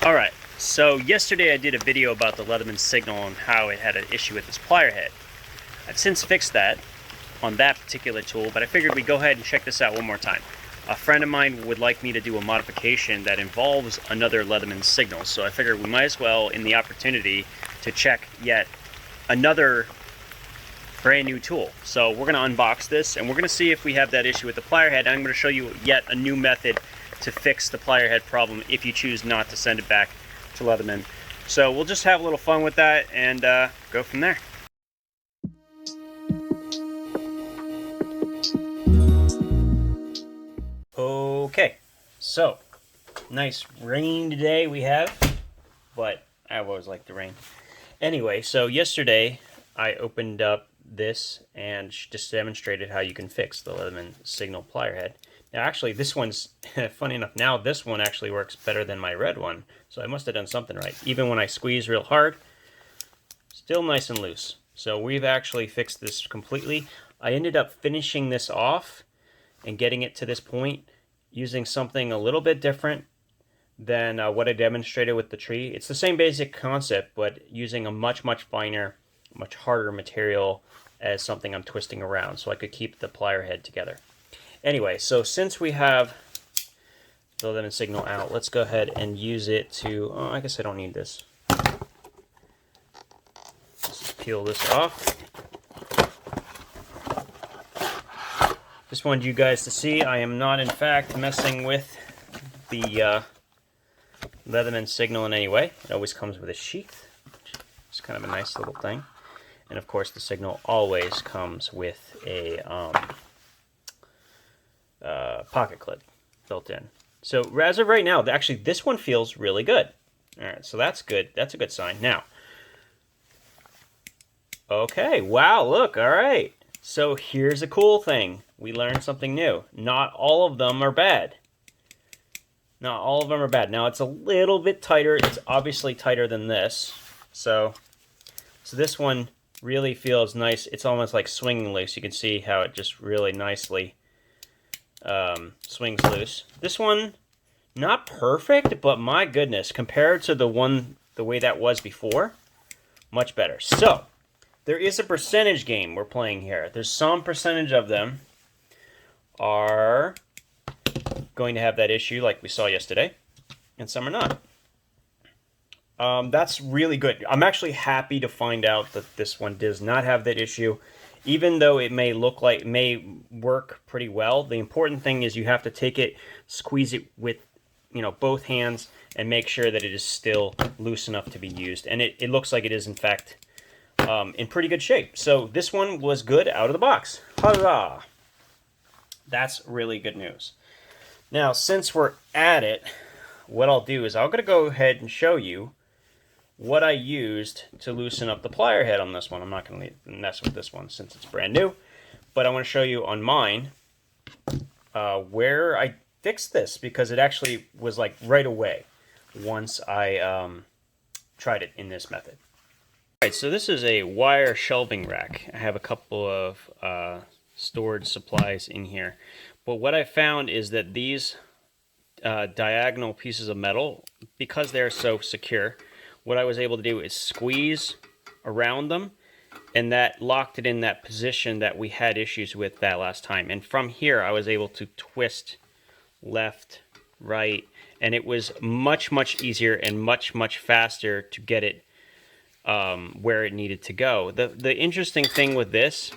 Alright, so yesterday I did a video about the Leatherman Signal and how it had an issue with this plier head. I've since fixed that on that particular tool, but I figured we'd go ahead and check this out one more time. A friend of mine would like me to do a modification that involves another Leatherman Signal, so I figured we might as well, in the opportunity, to check yet another brand new tool. So we're going to unbox this and we're going to see if we have that issue with the plier head. I'm going to show you yet a new method to fix the plier head problem if you choose not to send it back to Leatherman. So we'll just have a little fun with that and go from there. Okay, so nice rain today we have, but I always like the rain. Anyway, so yesterday I opened up this and just demonstrated how you can fix the Leatherman Signal plier head. Now actually this one's, funny enough, now this one actually works better than my red one, so I must have done something right. Even when I squeeze real hard, still nice and loose. So we've actually fixed this completely. I ended up finishing this off and getting it to this point using something a little bit different than what I demonstrated with the tree. It's the same basic concept, but using a much finer, much harder material as something I'm twisting around so I could keep the plier head together. Anyway, so since we have the Leatherman Signal out, let's go ahead and use it to, oh, I guess I don't need this. Let's peel this off. Just wanted you guys to see I am not in fact messing with the Leatherman Signal in any way. It always comes with a sheath. It's kind of a nice little thing. And of course the Signal always comes with a pocket clip built in. So as of right now, actually this one feels really good. Alright, so that's good. That's a good sign. Now, okay, wow, look, alright. So here's a cool thing. We learned something new. Not all of them are bad. Not all of them are bad. Now it's a little bit tighter. It's obviously tighter than this. So this one really feels nice. It's almost like swinging loose. You can see how it just really nicely swings loose. This one, not perfect, but my goodness, compared to the way that was before, much better. So there is a percentage game we're playing here. There's some percentage of them are going to have that issue like we saw yesterday, and some are not. That's really good. I'm actually happy to find out that this one does not have that issue, even though it may look like it may work pretty well. The important thing is you have to take it, squeeze it with both hands, and make sure that it is still loose enough to be used. And it looks like it is in fact in pretty good shape. So this one was good out of the box. Huzzah! That's really good news. Now, since we're at it, what I'll do is I'm going to go ahead and show you what I used to loosen up the plier head on this one. I'm not going to mess with this one since it's brand new, but I want to show you on mine where I fixed this, because it actually was like right away once I tried it in this method. Alright, so this is a wire shelving rack. I have a couple of storage supplies in here. But what I found is that these diagonal pieces of metal, because they're so secure, what I was able to do is squeeze around them, and that locked it in that position that we had issues with that last time. And from here, I was able to twist left, right, and it was much easier and much faster to get it where it needed to go. The interesting thing with this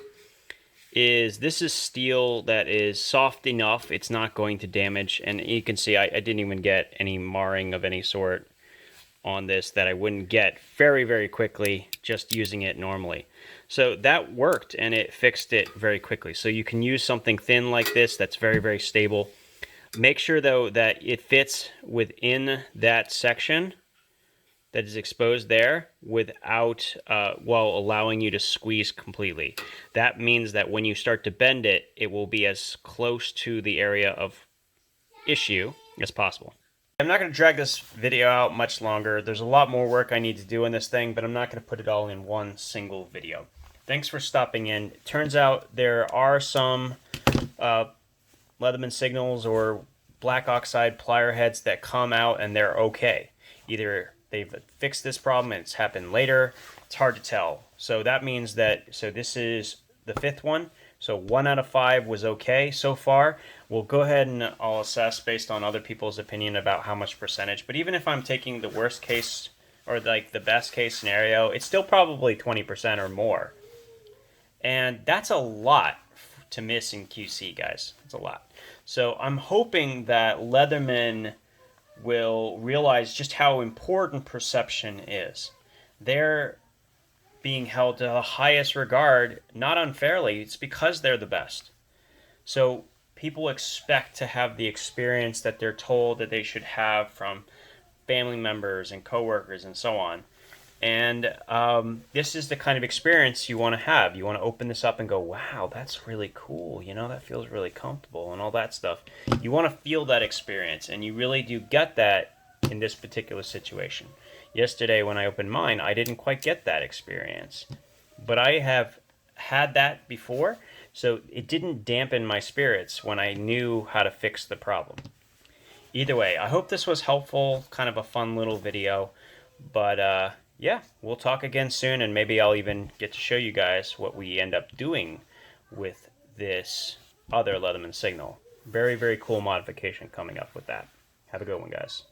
is steel that is soft enough, it's not going to damage, and you can see I didn't even get any marring of any sort on this that I wouldn't get very quickly just using it normally. So that worked, and it fixed it very quickly. So you can use something thin like this that's very stable. Make sure though that it fits within that section that is exposed there without, while allowing you to squeeze completely. That means that when you start to bend it, it will be as close to the area of issue as possible. I'm not going to drag this video out much longer. There's a lot more work I need to do in this thing, but I'm not going to put it all in one single video. Thanks for stopping in. It turns out there are some Leatherman Signals or black oxide plier heads that come out and they're okay. Either they've fixed this problem and it's happened later. It's hard to tell. So that means that, so this is the 5th one. So 1 out of 5 was okay so far. We'll go ahead and I'll assess based on other people's opinion about how much percentage. But even if I'm taking the worst case or like the best case scenario, it's still probably 20% or more. And that's a lot to miss in QC, guys. It's a lot. So I'm hoping that Leatherman will realize just how important perception is. They're being held to the highest regard, not unfairly. It's because they're the best. So people expect to have the experience that they're told that they should have from family members and coworkers and so on. And this is the kind of experience you want to have. You want to open this up and go, wow, that's really cool. You know, that feels really comfortable and all that stuff. You want to feel that experience, and you really do get that in this particular situation. Yesterday when I opened mine, I didn't quite get that experience. But I have had that before, so it didn't dampen my spirits when I knew how to fix the problem. Either way, I hope this was helpful, kind of a fun little video. But yeah, we'll talk again soon, and maybe I'll even get to show you guys what we end up doing with this other Leatherman Signal. Very, very cool modification coming up with that. Have a good one, guys.